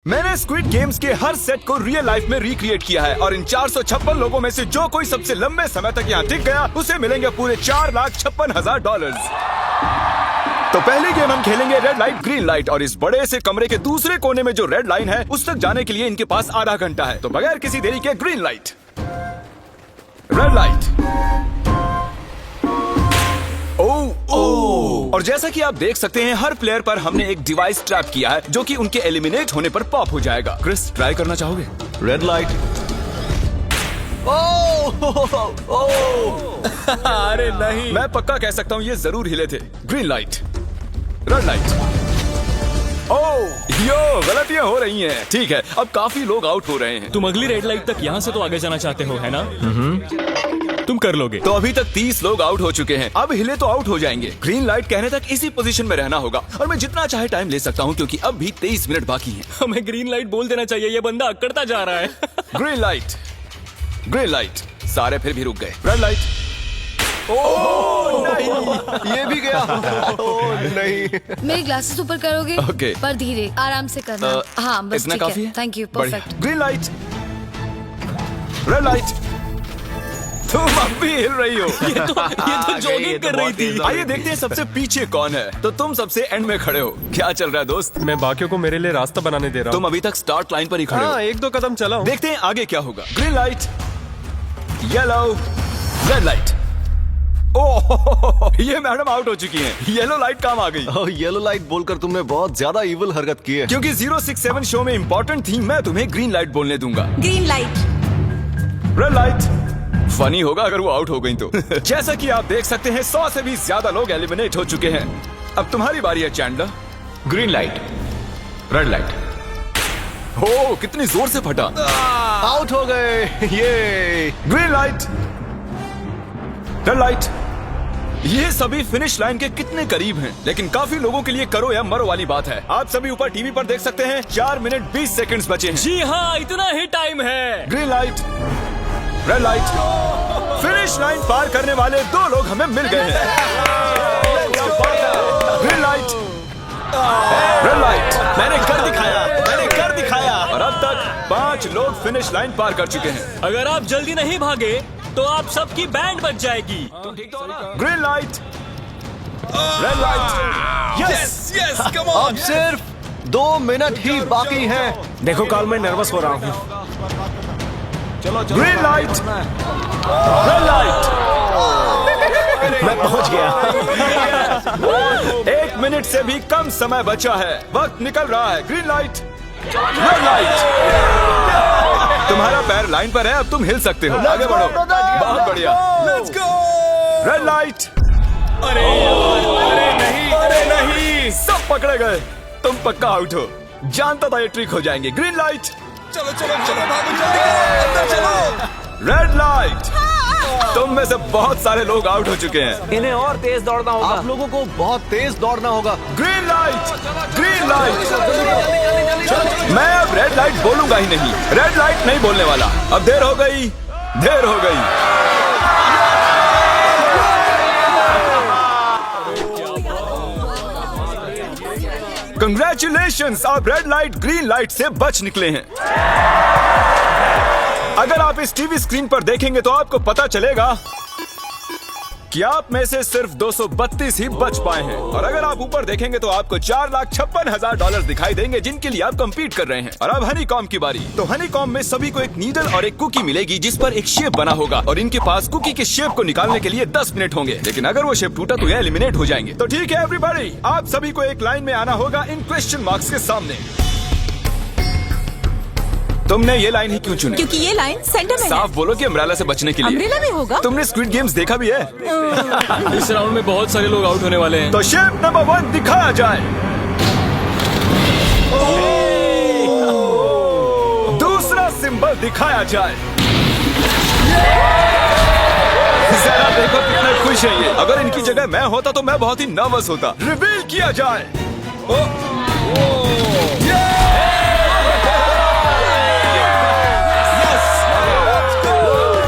मैंने squid games के हर set को रियल लाइफ में रिक्रिएट किया है और इन 456 लोगों में से जो कोई सबसे लंबे समय तक यहाँ टिक गया उसे मिलेंगे पूरे $4,56,000। तो पहली गेम हम खेलेंगे रेड लाइट ग्रीन लाइट और इस बड़े से कमरे के दूसरे कोने में जो रेड लाइन है उस तक जाने के लिए इनके पास आधा घंटा है। तो बगैर किसी देरी के ग्रीन लाइट, रेड लाइट। और जैसा कि आप देख सकते हैं हर प्लेयर पर हमने एक डिवाइस ट्रैप किया है जो कि उनके एलिमिनेट होने पर पॉप हो जाएगा। क्रिस, ट्राई करना चाहोगे? Red light. अरे नहीं, मैं पक्का कह सकता हूँ ये जरूर हिले थे। Green light, red light. यो, गलतियां हो रही हैं। ठीक है, अब काफी लोग आउट हो रहे हैं। तुम अगली रेड लाइट तक यहाँ से तो आगे जाना चाहते हो, है ना? तुम कर लोगे। तो अभी तक 30 लोग आउट हो चुके हैं। अब हिले तो आउट हो जाएंगे। ग्रीन लाइट कहने तक इसी पोजीशन में रहना होगा और मैं जितना चाहे टाइम ले सकता हूँ क्योंकि अब भी 23 मिनट बाकी हैं। हमें ग्रीन लाइट बोल देना चाहिए, ये बंदा अकड़ता जा रहा है। Green light, green light. सारे फिर भी रुक गए। Red light. नहीं, ये भी गया। नहीं। मेरे ग्लासेस ऊपर करोगे? ओके। पर धीरे, आराम से करना। हाँ, बस इतना ठीक काफी है। है? थैंक यू, बढ़िया। Perfect. Green light, red light. तुम अब भी हिल रही हो। ये तो जॉगिंग कर रही थी। आइए देखते हैं सबसे पीछे कौन है। तो तुम सबसे एंड में खड़े हो। क्या चल रहा है दोस्त? मैं बाकियों को मेरे लिए रास्ता बनाने दे रहा हूँ। तुम अभी तक स्टार्ट लाइन पर ही खड़े हो। हाँ, एक दो कदम चला हूँ। देखते हैं आगे क्या होगा। Green light, yellow, red light. Oh, ये मैडम आउट हो चुकी हैं। येलो लाइट काम आ गई। येलो लाइट बोलकर तुमने बहुत ज्यादा इविल हरकत की है। क्योंकि 067 शो में इंपॉर्टेंट थी, मैं तुम्हें ग्रीन लाइट बोलने दूंगा। Green light, red light. Funny होगा अगर वो आउट हो गई तो। जैसा कि आप देख सकते हैं 100 से भी ज्यादा लोग एलिमिनेट हो चुके हैं। अब तुम्हारी बारी है Chandler. Green light, red light. हो, कितनी जोर से फटा। आउट हो गए। ये ग्रीन लाइट, रेड लाइट। ये सभी फिनिश लाइन के कितने करीब हैं, लेकिन काफी लोगों के लिए करो या मरो वाली बात है। आप सभी ऊपर टीवी पर देख सकते हैं 4 मिनट 20 सेकंड्स बचे हैं। जी हाँ, इतना ही टाइम है। Green light, red light. Finish line पार करने वाले 2 लोग हमें मिल गए हैं। Green light, red light. मैंने कर दिखाया, मैंने कर दिखाया। और अब तक 5 लोग फिनिश लाइन पार कर चुके हैं। अगर आप जल्दी नहीं भागे तो आप सबकी बैंड बच जाएगी। Green light, red light. Yes yes, come on. अब सिर्फ 2 मिनट ही बाकी हैं। देखो काल, मैं नर्वस हो रहा हूँ। Green light, red light. मैं पहुंच गया। 1 मिनट से भी कम समय बचा है। वक्त निकल रहा है। Green light, red light. तुम्हारा पैर लाइन पर है, अब तुम हिल सकते हो। आगे बढ़ो। बहुत बढ़िया। Let's go. Red light. अरे नहीं, अरे नहीं, सब पकड़े गए। तुम पक्का आउट हो। जानता था ये ट्रिक हो जाएंगे। Green light. चलो चलो चलो, भागो जल्दी, अंदर चलो। Red light. तुम में से बहुत सारे लोग आउट हो चुके हैं। इन्हें और तेज दौड़ना होगा। आप लोगों को बहुत तेज दौड़ना होगा। Green light, green light. मैं अब रेड लाइट बोलूंगा ही नहीं। रेड लाइट नहीं बोलने वाला। अब देर हो गई, देर हो गई। कंग्रेचुलेशंस, आप रेड लाइट ग्रीन लाइट से बच निकले हैं। अगर आप इस टीवी स्क्रीन पर देखेंगे तो आपको पता चलेगा कि आप में से सिर्फ 232 ही बच पाए हैं। और अगर आप ऊपर देखेंगे तो आपको $4,56,000 दिखाई देंगे जिनके लिए आप कंपीट कर रहे हैं। और अब हनी कॉम की बारी। तो हनी कॉम में सभी को एक नीडल और एक कुकी मिलेगी जिस पर एक शेप बना होगा और इनके पास कुकी के शेप को निकालने के लिए 10 मिनट होंगे। लेकिन अगर वो शेप टूटा तो ये एलिमिनेट हो जाएंगे। तो ठीक है एवरीबॉडी, आप सभी को एक लाइन में आना होगा इन क्वेश्चन मार्क्स के सामने। तुमने ये लाइन ही क्यों चुनी? क्योंकि ये लाइन सेंटर में साफ बोलो कि अम्ब्रेला से बचने के लिए। अम्ब्रेला में होगा? तुमने स्क्विड गेम्स देखा भी है? इस राउंड में बहुत सारे लोग आउट होने वाले हैं। तो शेप नंबर 1 दिखाया जाए। दूसरा सिंबल दिखाया जाए। जरा देखो कितने खुश हैं ये। अगर इनकी जगह मैं होता तो मैं बहुत ही नर्वस होता। रिवील किया जाए।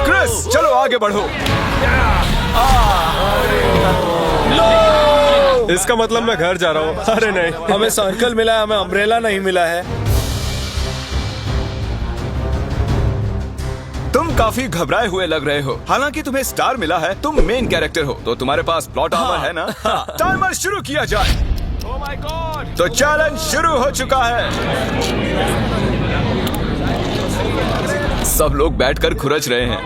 क्रिस, चलो आगे बढ़ो। इसका मतलब मैं घर जा रहा हूँ। अरे नहीं, हमें सर्कल मिला है, हमें अम्ब्रेला नहीं मिला है। तुम काफी घबराए हुए लग रहे हो। हालांकि तुम्हें स्टार मिला है, तुम मेन कैरेक्टर हो, तो तुम्हारे पास प्लॉट आर्मर है ना? टाइमर शुरू किया जाए। Oh my God! तो चैलेंज शुरू हो चुका है। सब लोग बैठकर खुरच रहे हैं।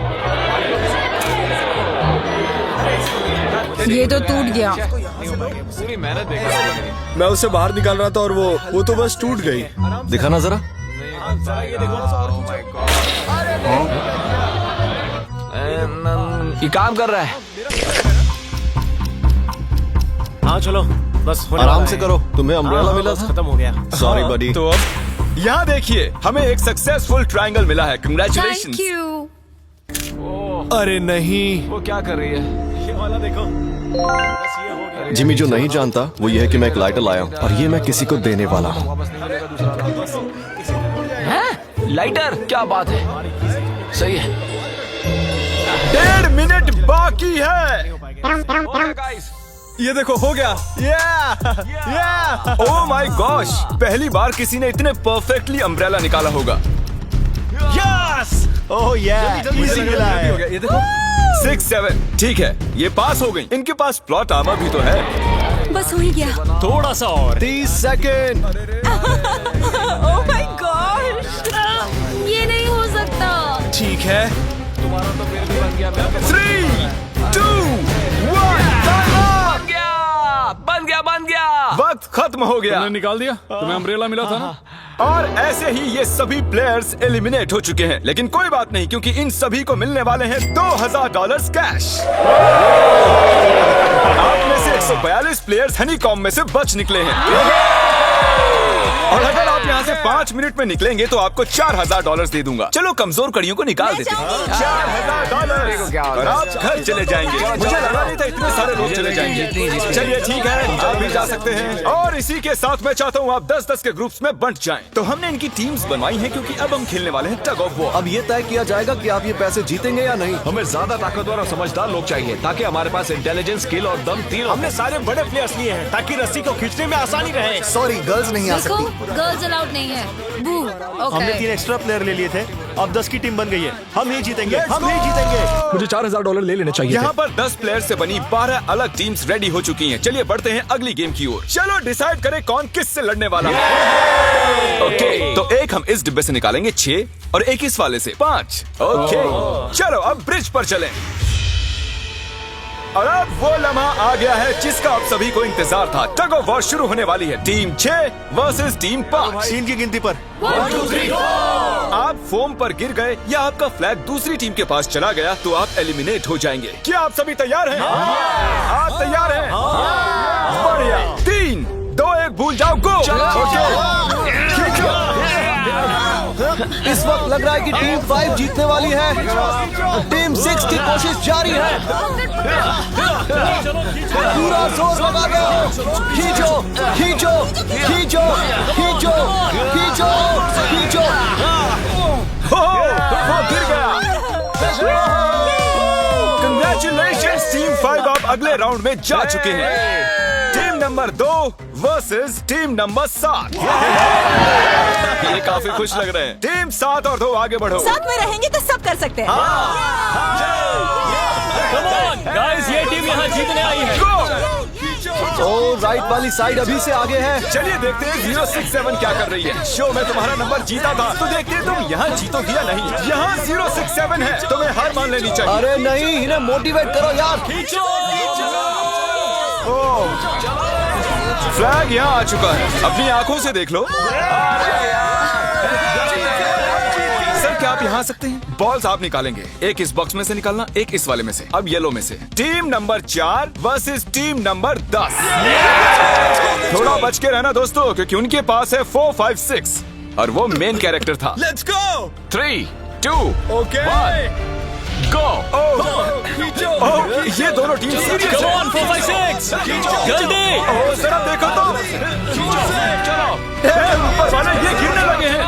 ये तो टूट गया। मैं उसे बाहर निकाल रहा था और वो तो बस टूट गई। दिखाना जरा। ये काम कर रहा है। हाँ चलो, बस होने आराम वाला से है। करो, तुम्हें अम्ब्रेला हाँ, मिला बस था। खत्म हो गया। सॉरी बडी। तो अब यहाँ देखिए, हमें एक सक्सेसफुल ट्रायंगल मिला है। कंग्रेचुलेशन। Thank you. अरे नहीं, वो क्या कर रही है? ये वाला देखो, बस ये हो गया। जिमी जो नहीं जानता वो ये है कि मैं एक लाइटर लाया हूँ और ये मैं किसी को देने वाला हूँ। लाइटर, क्या बात है? सही है। 1.5 मिनट बाकी है। ये देखो, हो गया। ओह माय गॉश, पहली बार किसी ने इतने परफेक्टली अम्ब्रेला निकाला होगा। ओह इजी मिला है। ये देखो 6-7, ठीक है, ये पास हो गई। इनके पास प्लॉट आर्मर भी तो है। बस हो ही गया। थोड़ा सा और। 30 सेकेंड। ओह माय गॉड, ये नहीं हो सकता। ठीक है। 3, 2, 1, बन गया। वक्त खत्म हो गया। निकाल दिया। तुम्हें अम्ब्रेला मिला था ना? और ऐसे ही ये सभी प्लेयर्स एलिमिनेट हो चुके हैं। लेकिन कोई बात नहीं, क्योंकि इन सभी को मिलने वाले हैं $2000 कैश। आप में से 142 प्लेयर्स हनीकॉम्ब में से बच निकले हैं। और अगर आप यहाँ से 5 मिनट में निकलेंगे तो आपको $4000 दे दूंगा। चलो कमजोर कड़ियों को निकाल देते हैं। $4000 और आप घर चले जाएंगे। मुझे लगा नहीं था इतने सारे लोग चले जाएंगे। चलिए ठीक है, आप भी जा सकते हैं। और इसी के साथ मैं चाहता हूँ आप 10-10 के ग्रुप्स में बंट जाएं। तो हमने इनकी टीम्स बनवाई हैं क्योंकि अब हम खेलने वाले हैं टग ऑफ वॉर। अब ये तय किया जाएगा कि आप ये पैसे जीतेंगे या नहीं। हमें ज्यादा ताकतवर और समझदार लोग चाहिए ताकि हमारे पास इंटेलिजेंस, स्किल और दम तीनों। हमने सारे बड़े प्लेयर्स लिए हैं ताकि रस्सी को खींचने में आसानी रहे। सॉरी, गर्ल्स नहीं आ देखो, सकती। गर्ल्स अलाउड नहीं है। बू। हमने 3 एक्स्ट्रा प्लेयर ले लिए थे, अब 10 की टीम बन गई है। हम ही जीतेंगे, हम ही जीतेंगे। मुझे $4000 ले लेने चाहिए। यहाँ पर 10 प्लेयर से बनी 12 अलग टीम्स रेडी हो चुकी हैं। चलिए बढ़ते हैं अगली गेम की ओर। चलो डिसाइड करें कौन किस से लड़ने वाला है। ओके, तो एक हम इस डिब्बे से निकालेंगे 6 और एक इस वाले से 5। ओके, चलो अब ब्रिज पर चलें। और अब वो लम्हा आ गया है जिसका आप सभी को इंतजार था। टग ऑफ वॉर शुरू होने वाली है। Team 6 versus team 5। 3 की गिनती पर 1, 2, 3, 4। आप फोम पर गिर गए या आपका फ्लैग दूसरी टीम के पास चला गया तो आप एलिमिनेट हो जाएंगे। क्या आप सभी तैयार हैं? आप तैयार हैं? बढ़िया। 3, 2, 1 भूल जाओ, गो। इस वक्त लग रहा है कि टीम 5 जीतने वाली है। टीम 6 की कोशिश जारी है। पूरा जोर लगा दो। खींचो, खींचो, खींचो, खींचो, खींचो, खींचो। वो गिर गया। कंग्रेचुलेशंस टीम 5, आप अगले राउंड में जा चुके हैं। Team number 2 versus team number 7। ये काफी खुश लग रहे हैं। टीम 7 और 2 आगे बढ़ो। साथ में रहेंगे तो सब कर सकते हैं। कम ऑन गाइस, ये टीम यहाँ जीतने आई है। ओ, राइट वाली साइड अभी से आगे है। चलिए देखते हैं 067 क्या कर रही है। शो में तुम्हारा नंबर जीता था, तो देखते हैं तुम यहाँ जीतोगे या नहीं। यहाँ 067 है, तुम्हें हार मान लेनी चाहिए। अरे नहीं, इन्हें मोटिवेट करो यार। फ्लैग यहाँ आ चुका है, अपनी आंखों से देख लो। सर क्या आप यहाँ आ सकते हैं? बॉल्स आप निकालेंगे, एक इस बॉक्स में से निकालना, एक इस वाले में से। अब येलो में से। Team number 4 versus team number 10। थोड़ा बच के रहना दोस्तों, क्योंकि उनके पास है 4, 5, 6 और वो मेन कैरेक्टर था। Let's go. 3, 2, ओके, 1 गो। ये दोनों टीम सीरियस कम है। ऑन 4, 5, 6 जल्दी। जरा देखो तो। चलो ऊपर वाले ये गिरने लगे हैं।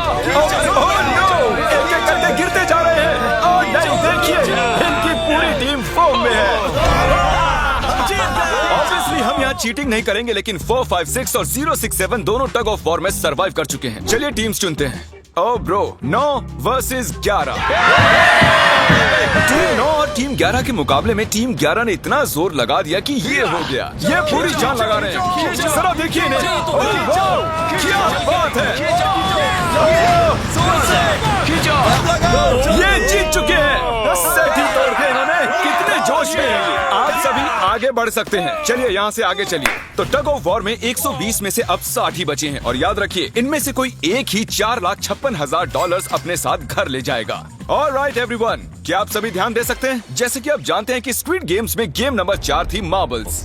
एक-एक करके गिरते जा रहे हैं। और नहीं, देखिए इनकी पूरी टीम फोम में है। ऑब्वियसली हम यहाँ चीटिंग नहीं करेंगे, लेकिन 4, 5, 6 और 067 दोनों टग ऑफ वॉर में सरवाइव कर चुके हैं। चलिए टीम्स चुनते हैं। ओ ब्रो, 9 वर्सेस 11। टीम 9 और टीम 11 के मुकाबले में टीम 11 ने इतना जोर लगा दिया कि ये हो गया। ये पूरी जान लगा रहे हैं। जरा देखिए इन्हें। वाह, क्या बात है। ये जीत चुके हैं। सेठी तोड़ के इन्होंने। कितने जोश में हैं। आप सभी आगे बढ़ सकते हैं। चलिए यहाँ से आगे चलिए। तो टग ऑफ वॉर में 120 में से अब 60 ही बचे हैं और याद रखिए इनमें से कोई एक ही $4,56,000 अपने साथ घर ले जाएगा। ऑलराइट एवरीवन, क्या आप सभी ध्यान दे सकते हैं? जैसे कि आप जानते हैं कि स्क्विड गेम्स में गेम नंबर 4 थी मार्बल्स।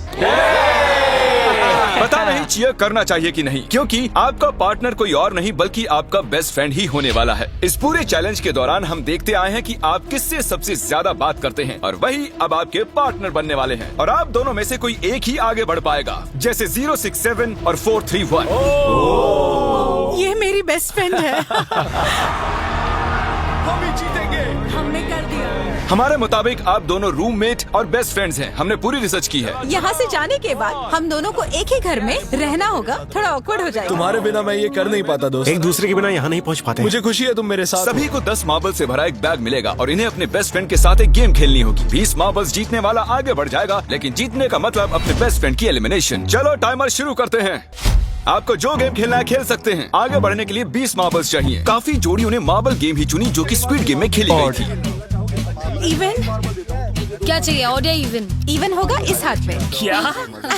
पता नहीं चीयर करना चाहिए कि नहीं, क्योंकि आपका पार्टनर कोई और नहीं बल्कि आपका बेस्ट फ्रेंड ही होने वाला है। इस पूरे चैलेंज के दौरान हम देखते आए हैं कि आप किससे सबसे ज्यादा बात करते हैं और वही अब आपके पार्टनर बनने वाले हैं और आप दोनों में से कोई एक ही आगे बढ़ पाएगा, जैसे 067 और 431। ये मेरी बेस्ट फ्रेंड है। हम ही जीतेंगे। हमने कर दिया। हमारे मुताबिक आप दोनों रूममेट और बेस्ट फ्रेंड्स हैं। हमने पूरी रिसर्च की है। यहाँ से जाने के बाद हम दोनों को एक ही घर में रहना होगा। थोड़ा ऑकवर्ड हो जाएगा। तुम्हारे बिना मैं ये कर नहीं पाता दोस्त। एक दूसरे के बिना यहाँ नहीं पहुँच पाते। मुझे खुशी है तुम मेरे साथ हो। सभी को 10 मार्बल से भरा एक बैग मिलेगा और इन्हें अपने बेस्ट फ्रेंड के साथ एक गेम खेलनी होगी। 20 मार्बल्स जीतने वाला आगे बढ़ जाएगा, लेकिन जीतने का मतलब अपने बेस्ट फ्रेंड की एलिमिनेशन। चलो टाइमर शुरू करते हैं। आपको जो गेम खेलना है खेल सकते हैं। आगे बढ़ने के लिए 20 मार्बल्स चाहिए। काफी जोड़ियों ने मार्बल गेम ही चुनी जो कि स्क्विड गेम में खेली गई थी। इवन क्या चाहिए? ऑड या इवन? इवन होगा इस हाथ में। क्या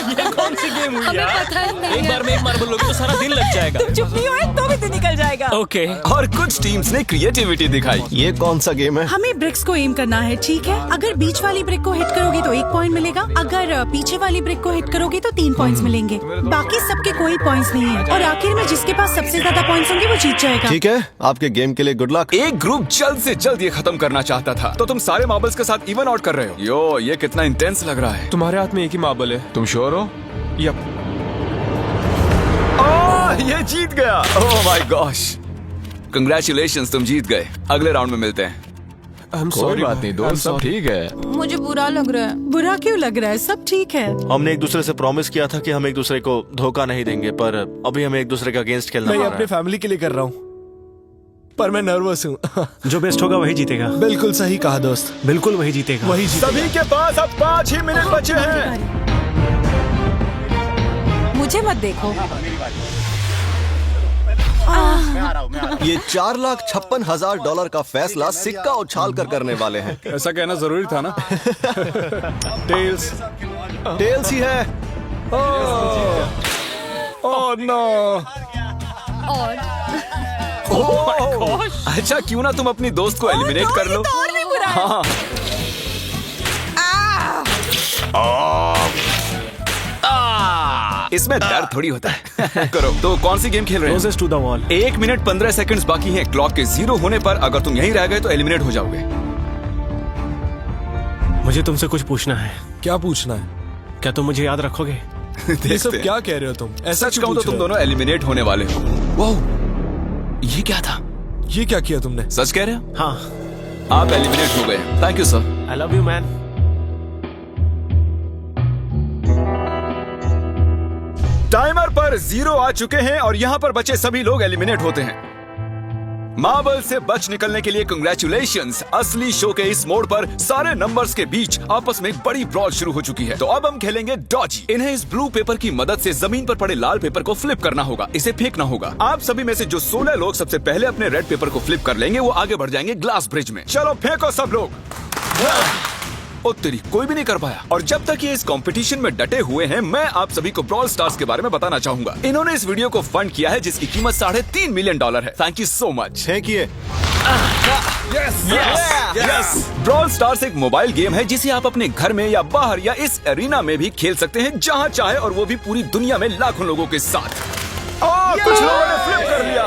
ये कौन सी गेम हुई हमें यार? पता ही नहीं एक है। बार में एक मार्बल लोगे तो सारा दिन लग जाएगा। तुम चुप नहीं हो तो भी दिन निकल जाएगा। ओके और कुछ टीम्स ने क्रिएटिविटी दिखाई। ये कौन सा गेम है? हमें ब्रिक्स को एम करना है, ठीक है? अगर बीच वाली ब्रिक को हिट करोगे तो 1 पॉइंट मिलेगा। अगर पीछे वाली ब्रिक को हिट करोगे तो 3 पॉइंट्स मिलेंगे। बाकी सबके कोई पॉइंट्स नहीं है और आखिर में जिसके पास सबसे ज्यादा पॉइंट्स होंगे वो जीत जाएगा। ठीक है, आपके गेम के लिए गुड लक। एक ग्रुप जल्द से जल्द ये खत्म करना चाहता था, तो तुम सारे मार्बल्स के साथ इवन आउट कर रहे हो। यो, ये कितना इंटेंस लग रहा है। तुम्हारे हाथ में एक ही मार्बल है। तुम श्योर हो? यप। ये जीत गया। ओह माय गॉश, कंग्रेचुलेशंस, तुम जीत गए। अगले राउंड में मिलते हैं। कोई बात नहीं दोस्त, सब ठीक है। मुझे बुरा लग रहा है। बुरा क्यों लग रहा है? सब ठीक है। हमने एक दूसरे से प्रॉमिस किया था कि हम एक दूसरे को धोखा नहीं देंगे, पर अभी हमें एक दूसरे के अगेंस्ट खेलना मैं पड़ ये रहा अपने है। फैमिली के लिए कर रहा हूँ, पर मैं नर्वस हूँ। जो बेस्ट होगा वही जीतेगा। बिल्कुल सही कहा दोस्त, बिल्कुल वही जीतेगा। वही जीत। सभी के पास अब 5 ही मिनट बचे हैं। मुझे मत देखो। ये $4,56,000 का फैसला सिक्का उछाल कर करने वाले हैं। ऐसा कहना जरूरी था ना। टेल्स, टेल्स ही है। Oh no. और अच्छा, क्यों ना तुम अपनी दोस्त को एलिमिनेट कर लो। और भी बुरा है। हाँ। इसमें दर्द थोड़ी होता है। करो। तो कौन सी गेम खेल रहे हैं? To the wall. 1 minute 15 seconds बाकी हैं। क्लॉक के 0 होने पर अगर तुम यहीं रह गए तो एलिमिनेट हो जाओगे। मुझे तुमसे कुछ पूछना है। क्या पूछना है? क्या तुम मुझे याद रखोगे? ये सब देखते हैं। क्या कह रहे हो तुम? ऐसा सच क्यों कहूं तो पूछ तुम रहे हो? दोनों एलिमिनेट होने वाले हो। वाह, ये क्या था? ये क्या किया तुमने? सच कह रहे हो? हाँ। आप एलिमिनेट हो गए। Thank you sir. I love you man. Timer पर 0 आ चुके हैं और यहाँ पर बचे सभी लोग एलिमिनेट होते हैं। मार्बल से बच निकलने के लिए कंग्रेचुलेशंस। असली शो के इस मोड़ पर सारे नंबर्स के बीच आपस में एक बड़ी ब्रॉल शुरू हो चुकी है। तो अब हम खेलेंगे डॉजी। इन्हें इस ब्लू पेपर की मदद से जमीन पर पड़े लाल पेपर को फ्लिप करना होगा। इसे फेंकना होगा। आप सभी में से जो 16 लोग सबसे पहले अपने रेड पेपर को फ्लिप कर लेंगे वो आगे बढ़ जाएंगे ग्लास ब्रिज में। चलो फेंको सब लोग। ओ तेरी, कोई भी नहीं कर पाया। और जब तक ये इस कंपटीशन में डटे हुए हैं, मैं आप सभी को ब्रॉल स्टार्स के बारे में बताना चाहूंगा। इन्होंने इस वीडियो को फंड किया है जिसकी कीमत $3.5 मिलियन है। Thank you so much. फेंकिए। यस। ब्रॉल स्टार्स एक मोबाइल गेम है जिसे आप अपने घर में या बाहर या इस एरिना में भी खेल सकते हैं जहां चाहे, और वो भी पूरी दुनिया में लाखों लोगों के साथ। कुछ लोगों ने फ्लिप कर लिया।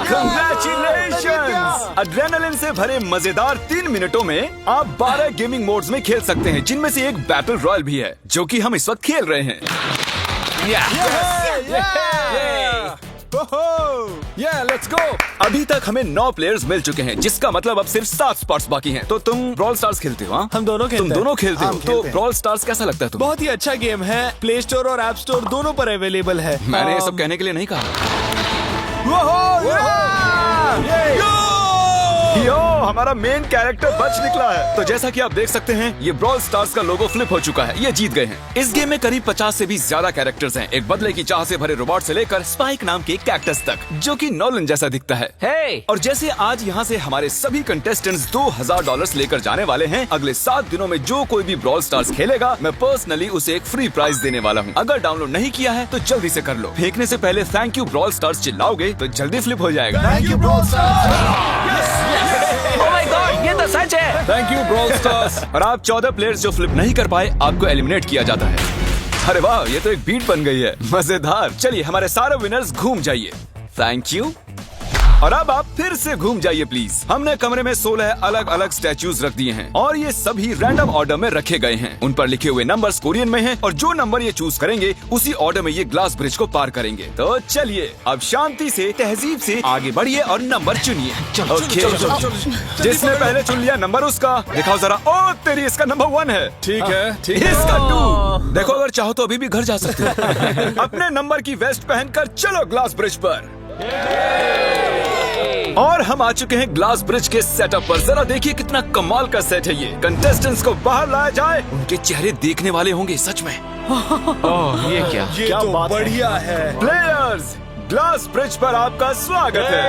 Congratulations! एड्रेनलिन से भरे मजेदार 3 मिनटों में आप 12 गेमिंग मोड्स में खेल सकते हैं, जिनमें से एक बैटल रॉयल भी है जो कि हम इस वक्त खेल रहे हैं। Let's go. अभी तक हमें 9 प्लेयर्स मिल चुके हैं, जिसका मतलब अब सिर्फ 7 स्पॉट्स बाकी हैं। तो तुम ब्रॉल स्टार्स खेलते हो? हाँ? हम दोनों खेलते तुम हैं। दोनों खेलते हो? हम तो खेलते हैं। ब्रॉल स्टार्स कैसा लगता है तुम्हें? बहुत ही अच्छा गेम है। प्ले स्टोर और ऐप स्टोर दोनों पर अवेलेबल है। मैंने ये सब कहने के लिए नहीं कहा। यो, हमारा मेन कैरेक्टर बच निकला है। तो जैसा कि आप देख सकते हैं, ये ब्रॉल स्टार्स का लोगो फ्लिप हो चुका है। ये जीत गए हैं। इस गेम में करीब 50 से भी ज्यादा कैरेक्टर्स हैं। एक बदले की चाह से भरे रोबोट से लेकर स्पाइक नाम के कैक्टस तक, जो कि नॉलन जैसा दिखता है। और जैसे आज यहाँ से हमारे सभी कंटेस्टेंट्स $2000 लेकर जाने वाले हैं, अगले 7 दिनों में जो कोई भी ब्रॉल स्टार्स खेलेगा, मैं पर्सनली उसे एक फ्री प्राइज देने वाला हूँ। अगर डाउनलोड नहीं किया है तो जल्दी से कर लो। फेंकने से पहले थैंक यू ब्रॉल स्टार्स चिल्लाओगे तो जल्दी फ्लिप हो जाएगा। थैंक यू ब्रो ये तो सच है। Thank you brawl stars. और आप 14 प्लेयर्स जो फ्लिप नहीं कर पाए, आपको एलिमिनेट किया जाता है। अरे वाह, ये तो एक बीट बन गई है, मजेदार। चलिए हमारे सारे विनर्स घूम जाइए। Thank you. और अब आप फिर से घूम जाइए प्लीज। हमने कमरे में 16 अलग अलग स्टैच्यूज रख दिए हैं और ये सभी रैंडम ऑर्डर में रखे गए हैं। उन पर लिखे हुए नंबर्स कोरियन में हैं और जो नंबर ये चूज करेंगे उसी ऑर्डर में ये ग्लास ब्रिज को पार करेंगे। तो चलिए अब शांति से, तहजीब से आगे बढ़िए और नंबर चुनिए। जिसने पहले चुन लिया नंबर उसका। दिखाओ जरा। ओ तेरी, इसका नंबर 1 है। ठीक है, ठीक है। इसका 2। देखो, अगर चाहो तो अभी भी घर जा सकते हो। अपने नंबर की वेस्ट पहनकर चलो ग्लास ब्रिज पर। और हम आ चुके हैं ग्लास ब्रिज के सेटअप पर। जरा देखिए कितना कमाल का सेट है ये। कंटेस्टेंट्स को बाहर लाया जाए, उनके चेहरे देखने वाले होंगे सच में। ये क्या? ये तो बढ़िया है। प्लेयर्स, ग्लास ब्रिज पर आपका स्वागत है।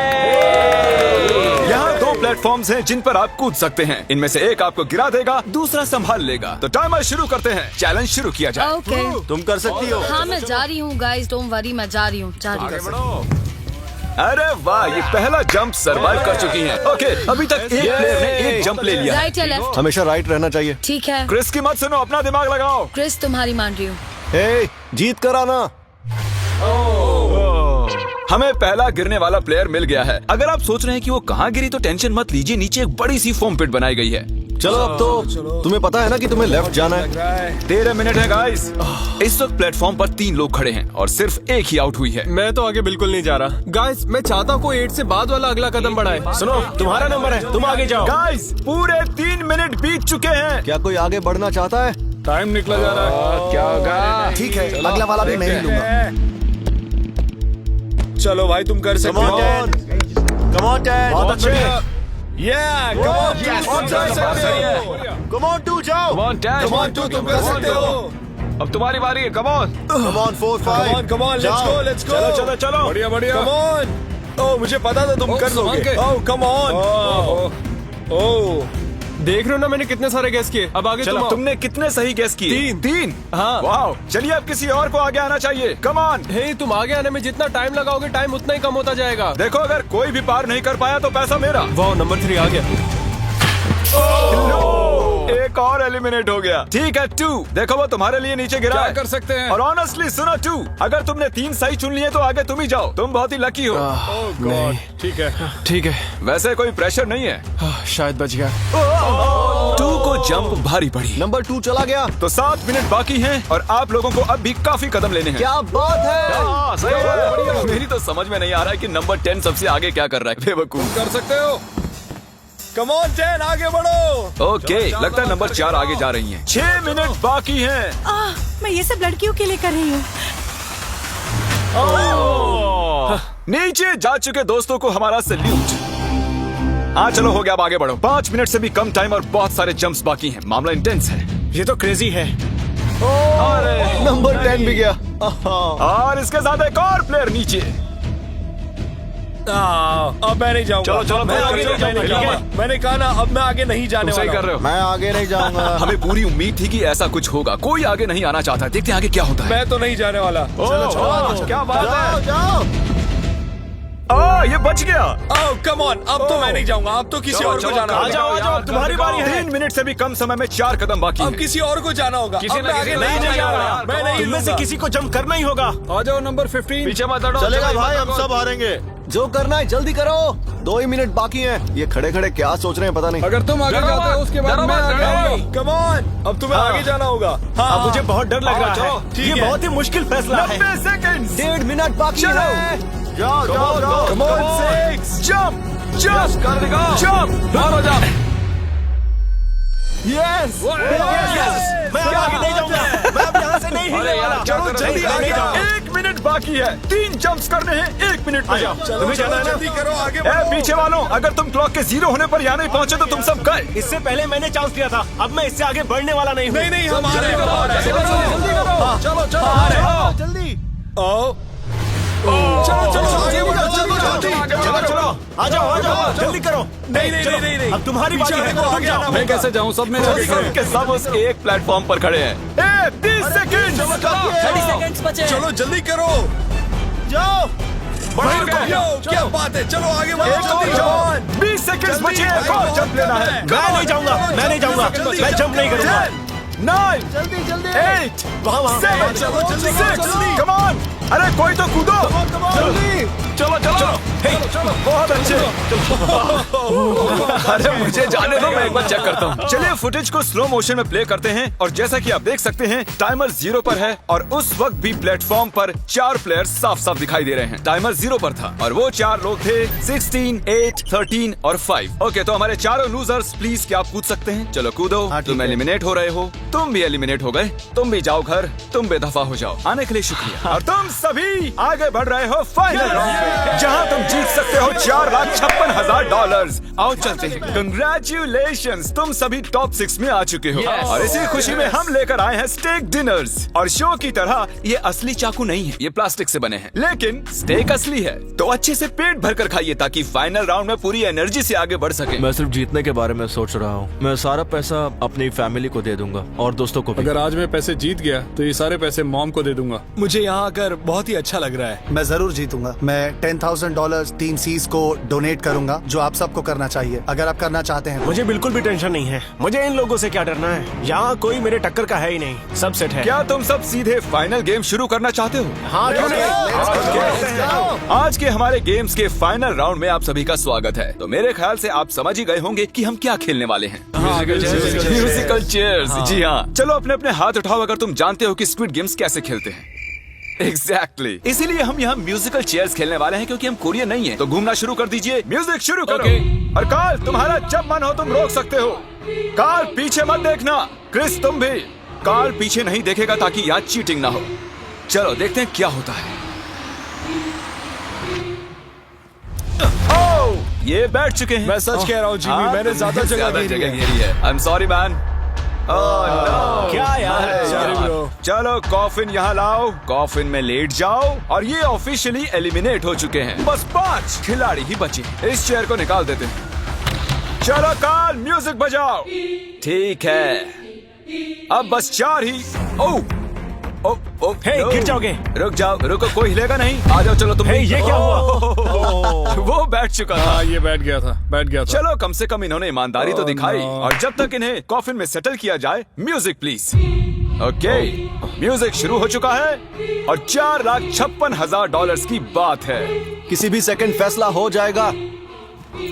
यहाँ 2 प्लेटफॉर्म्स हैं जिन पर आप कूद सकते हैं। इनमें से एक आपको गिरा देगा, दूसरा संभाल लेगा। तो टाइमर शुरू करते हैं। चैलेंज शुरू किया जाए। ओके। तुम कर सकती हो। हाँ मैं जा रही हूँ गाइस, डोंट वरी, मैं जा रही हूँ। अरे वाह, ये पहला जंप सरवाइव कर चुकी हैं। ओके, अभी तक एक प्लेयर ने एक जंप ले लिया। राइट या लेफ्ट? हमेशा राइट रहना चाहिए। ठीक है क्रिस की मत सुनो, अपना दिमाग लगाओ। क्रिस, तुम्हारी मान रही हूँ। हे, जीत कर आना। हमें पहला गिरने वाला प्लेयर मिल गया है। अगर आप सोच रहे हैं कि वो कहाँ गिरी तो टेंशन मत लीजिए, नीचे एक बड़ी सी फोम पिट बनाई गई है। चलो अब तो तुम्हें पता है ना कि तुम्हें लेफ्ट जाना है। 13 मिनट है गाइस। इस वक्त प्लेटफॉर्म पर 3 लोग खड़े हैं और सिर्फ एक ही आउट हुई है। मैं तो आगे बिल्कुल नहीं जा रहा। गाइस, मैं चाहता हूँ कोई 8 से बाद वाला अगला कदम बढ़ाए। सुनो, तुम्हारा नंबर है, तुम आगे जाओ। गाइस, पूरे 3 मिनट बीत चुके हैं। क्या कोई आगे बढ़ना चाहता है? टाइम निकला जा रहा है। क्या होगा? ठीक है, अगला वाला भी मैं ही लूंगा। चलो भाई, तुम कर सकते हो। Come on ten. बहुत अच्छे। Yeah, come on, Yes, तुम कर सकते हो। Come on, 2 जाओ। Come on, Dad. Come on, 2 तुम कर सकते हो। अब तुम्हारी बारी है। Come on. Come on, 4, 5. Come on, let's go, let's go. चलो चलो। बढ़िया बढ़िया। Come on. Oh, मुझे पता था तुम कर संभाल लोगे। के। Oh, come on. Oh. देख रहे हो ना, मैंने कितने सारे गैस किए। अब आगे चलो, तुम आओ। तुमने कितने सही गेस किए? 3। हाँ। वाह, चलिए अब किसी और को आगे आना चाहिए। Come on. हे, तुम आगे आने में जितना टाइम लगाओगे, टाइम उतना ही कम होता जाएगा। देखो, अगर कोई भी पार नहीं कर पाया तो पैसा मेरा। वाह, नंबर 3 आ गया। एक और एलिमिनेट हो गया। ठीक है 2, देखो वो तुम्हारे लिए नीचे गिरा है। कर सकते हैं? और ऑनेस्टली सुनो 2, अगर तुमने 3 सही चुन लिए तो आगे तुम ही जाओ। तुम बहुत ही लकी हो। नहीं, ठीक है। वैसे कोई प्रेशर नहीं है। शायद बच गया। 2 को जंप भारी पड़ी। नंबर 2 चला गया। तो 7 मिनट बाकी हैं और आप लोगों को अब भी काफी कदम लेने हैं। क्या बात है। हाँ, सही है। मेरी तो समझ में नहीं आ रहा है कि नंबर 10 सबसे आगे क्या कर रहा है। बेवकूफ। कर सकते हो। Come on, 10, आगे बढ़ो। ओके, लगता है नंबर 4 आगे जा रही हैं। 6 मिनट बाकी हैं। मैं ये सब लड़कियों के लिए कर रही हूँ। नीचे जा चुके दोस्तों को हमारा सैल्यूट। हाँ चलो, हो गया, अब आगे बढ़ो। 5 मिनट से भी कम टाइम और बहुत सारे जंप्स बाकी हैं। मामला इंटेंस है। ये तो क्रेजी है। नंबर 10 भी गया। और इसके साथ एक और प्लेयर नीचे। अब मैं नहीं जाऊंगा। चलो, मैं आगे नहीं जाऊंगा। मैंने कहा ना, अब मैं आगे नहीं जाने सही वाला कर रहे हो। मैं आगे नहीं जाऊंगा। हमें पूरी उम्मीद थी कि ऐसा कुछ होगा। कोई आगे नहीं आना चाहता। देखते हैं आगे क्या होता है। मैं तो नहीं जाने वाला। क्या बात है। जाओ। ये बच गया। Oh, come on, अब तो मैं नहीं जाऊंगा। अब तो किसी और को जाना आ होगा। जाओ, तुम्हारी बारी है। 3 मिनट से भी कम समय में 4 कदम बाकी अब हैं। किसी और को जाना होगा। किसी अब ना मैं किसी आगे नहीं नहीं जाएगा जाऊंगा। यार। मैं नहीं इनमें से लूंगा। किसी को जंप करना ही होगा। आ जाओ नंबर 15। पीछे मत हटो। चलेगा चलो, भाई, मत हम हटो। सब हारेंगे। जो करना है जल्दी करो। 2 ही मिनट बाकी हैं। ये खड़े खड़े क्या सोच रहे हैं पता नहीं। अगर तुम आगे डरो जाते हो मत, उसके बाद डरो मैं मत, आगे डरो। आऊंगा। Come on, अब तुम्हें आगे जाना होगा। हाँ, मुझे बहुत डर लग रहा है। ठीक है। बहुत ही मुश्किल फैसला है। 90 सेकंड। 1.5 मिनट बाकी चलो। है। जाओ जाओ जाओ। Come on, 6 जंप Yes, कर देगा। जंप। मारो जंप। यस। मैं आगे नहीं जाऊंगा। मैं अब यहाँ से नहीं नहीं हिलने वाला। चलो जल्दी आगे जाओ। 1 मिनट बाकी है, 3 जंप्स करने हैं 1 मिनट में। तुम्हें जाना है ना? जल्दी करो, आगे ए, पीछे वालों, अगर तुम क्लॉक के 0 होने पर यहाँ नहीं पहुंचे तो तुम सब गए। इससे पहले मैंने चांस दिया था, अब मैं इससे आगे बढ़ने वाला नहीं हूँ। नहीं हम आ रहे हैं। चलो चलो जल्दी चलो आ जाओ जल्दी करो। नहीं अब तुम्हारी बारी है। मैं कैसे जाऊँ? सब में सब के सब उस एक प्लेटफॉर्म पर खड़े हैं। 30 सेकंड। 30 सेकंड्स बचे। चलो जल्दी करो, जाओ क्या बात है, चलो आगे बढ़ो जल्दी। 20 सेकंड बचे, एक और जंप लेना है। मैं नहीं जाऊंगा मैं जंप नहीं करूंगा। 9 जल्दी 8 वहाँ 7 चलो, जल्दी, 6 जल्दी। Come on. अरे कोई तो कूदो। चलो बहुत अच्छे। अरे मुझे जाने दो, मैं एक बार चेक करता हूँ। चलिए फुटेज को स्लो मोशन में प्ले करते हैं और जैसा कि आप देख सकते हैं टाइमर 0 पर है और उस वक्त भी प्लेटफॉर्म पर 4 प्लेयर्स साफ साफ दिखाई दे रहे हैं। टाइमर 0 पर था और वो 4 लोग थे 16, 8, 13 और 5। ओके, तो हमारे चारों लूजर्स प्लीज क्या आप कूद सकते हैं? चलो कूदो। तुम एलिमिनेट हो रहे हो, तुम भी एलिमिनेट हो गए, तुम भी जाओ घर, तुम बेदफा हो जाओ। आने के लिए शुक्रिया। और तुम सभी आगे बढ़ रहे हो फाइनल राउंड में, जहाँ तुम जीत सकते हो $4,56,000। आओ चलते हैं। कंग्रेचुलेशंस, तुम सभी टॉप 6 में आ चुके हो। और इसी खुशी में हम लेकर आए हैं स्टेक डिनर्स। और शो की तरह ये असली चाकू नहीं है, ये प्लास्टिक से बने हैं, लेकिन स्टेक असली है। तो अच्छे से पेट भर कर खाइए ताकि फाइनल राउंड में पूरी एनर्जी से आगे बढ़ सके। मैं सिर्फ जीतने के बारे में सोच रहा हूँ। मैं सारा पैसा अपनी फैमिली को दे दूंगा और दोस्तों को भी। अगर आज मैं पैसे जीत गया तो ये सारे पैसे मॉम को दे दूंगा। मुझे यहाँ आकर बहुत ही अच्छा लग रहा है। मैं जरूर जीतूंगा। मैं $10,000 टीम सीज को डोनेट करूंगा, जो आप सबको करना चाहिए अगर आप करना चाहते हैं। मुझे बिल्कुल भी टेंशन नहीं है। मुझे इन लोगों से क्या डरना है, यहाँ कोई मेरे टक्कर का है ही नहीं, सब सेट है। क्या तुम सब सीधे फाइनल गेम शुरू करना चाहते हो? हाँ क्यों नहीं? आज के हमारे गेम्स के फाइनल राउंड में आप सभी का स्वागत है। तो मेरे ख्याल से आप समझ ही गए होंगे कि हम क्या खेलने वाले हैं। Musical chairs. जी हाँ, चलो अपने अपने हाथ उठाओ अगर तुम जानते हो कि स्क्विड गेम्स कैसे खेलते हैं। एग्जैक्टली, इसीलिए हम यहाँ म्यूजिकल चेयर्स खेलने वाले हैं क्योंकि हम कोरियन नहीं है। तो घूमना शुरू कर दीजिए, म्यूजिक शुरू करो। और कार्ल, तुम्हारा जब मन हो तुम रोक सकते हो। कार्ल पीछे मत देखना। क्रिस तुम भी। कार्ल पीछे नहीं देखेगा ताकि यहाँ चीटिंग ना हो। चलो देखते हैं क्या होता है। ओह, ये बैठ चुके हैं। मैं सच कह रहा हूँ जिमी, मैंने ज्यादा जगह घेरी है। I am sorry man. क्या यार? Sorry bro। चलो कॉफिन यहाँ लाओ, कॉफिन में लेट जाओ। और ये ऑफिशियली एलिमिनेट हो चुके हैं। बस 5 खिलाड़ी ही बचे। इस चेयर को निकाल देते हैं। चलो कार्ल, म्यूजिक बजाओ। ठीक है, अब बस 4 ही। ओह हे, गिर जाओगे। रुक जाओ, रुको, कोई हिलेगा नहीं। आ जाओ, चलो तुम। ये क्या हुआ? वो बैठ चुका था। ये बैठ गया था। चलो कम से कम इन्होंने ईमानदारी तो दिखाई। और जब तक इन्हें कॉफिन में सेटल किया जाए, म्यूजिक प्लीज। ओके, म्यूजिक शुरू हो चुका है और $4,56,000 की बात है। किसी भी सेकंड फैसला हो जाएगा।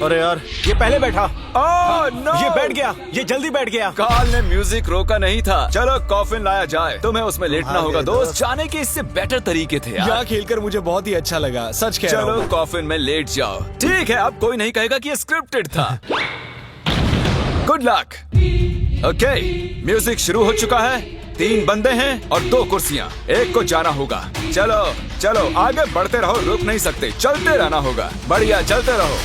अरे यार, ये पहले बैठा। ओह नो, ये बैठ गया, ये जल्दी बैठ गया। कार्ल ने म्यूजिक रोका नहीं था। चलो कॉफिन लाया जाए, तुम्हें उसमें लेटना होगा दोस्त। जाने के इससे बेटर तरीके थे यार। यहाँ खेलकर मुझे बहुत ही अच्छा लगा, सच कह रहा हूँ। चलो कॉफिन में लेट जाओ। ठीक है, अब कोई नहीं कहेगा कि ये स्क्रिप्टेड था। Good luck. ओके, म्यूजिक शुरू हो चुका है। 3 बंदे हैं और 2 कुर्सियां। एक को जाना होगा। चलो चलो आगे बढ़ते रहो, रुक नहीं सकते, चलते रहना होगा। बढ़िया, चलते रहो।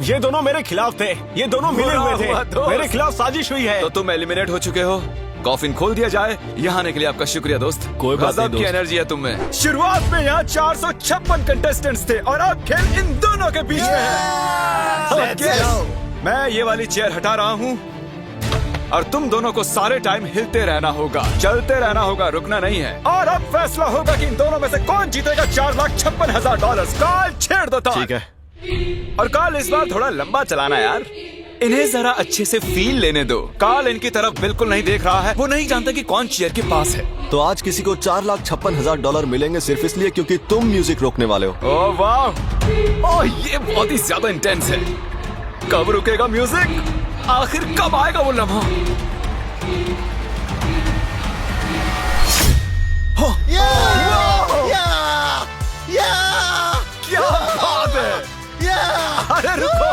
ये दोनों मेरे खिलाफ थे, ये दोनों मिले हुए थे। दोस्त। मेरे खिलाफ साजिश हुई है। तो तुम एलिमिनेट हो चुके हो। कॉफिन खोल दिया जाए। यहाँ आने के लिए आपका शुक्रिया दोस्त। कोई बात नहीं गजब की दोस्त। एनर्जी है तुम में। शुरुआत में यहाँ 456 कंटेस्टेंट्स थे और अब खेल इन दोनों के बीच में है। Okay, मैं ये वाली चेयर हटा रहा हूँ और तुम दोनों को सारे टाइम हिलते रहना होगा, चलते रहना होगा, रुकना नहीं है। और अब फैसला होगा कि इन दोनों में से कौन जीतेगा $4,56,000। कार्ल छेड़ दो तार। ठीक है। और कार्ल इस बार थोड़ा लंबा चलाना यार, इन्हें जरा अच्छे से फील लेने दो। कार्ल इनकी तरफ बिल्कुल नहीं देख रहा है, वो नहीं जानता कि कौन चेयर के पास है। तो आज किसी को $4,56,000 मिलेंगे सिर्फ इसलिए क्योंकि तुम म्यूजिक रोकने वाले हो। ओह वाह, ओह ये बहुत ही ज्यादा इंटेंस है। कब रुकेगा म्यूजिक? आखिर कब आएगा वो लम्हा? क्या बात है! अरे रुको,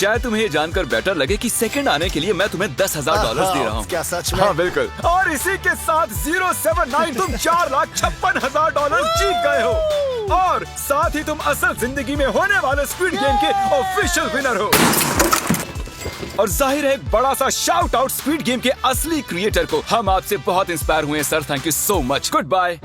शायद तुम्हें ये जानकर बेटर लगे कि सेकंड आने के लिए मैं तुम्हें $10,000 दे रहा हूँ। क्या सच में? हाँ बिल्कुल। और इसी के साथ 079 तुम $4,56,000 जीत गए हो और साथ ही तुम असल जिंदगी में होने वाले स्क्विड गेम के ऑफिशियल विनर हो। और जाहिर है एक बड़ा सा शाउट आउट स्क्विड गेम के असली क्रिएटर को। हम आपसे बहुत इंस्पायर हुए हैं sir, thank you so much. Good bye.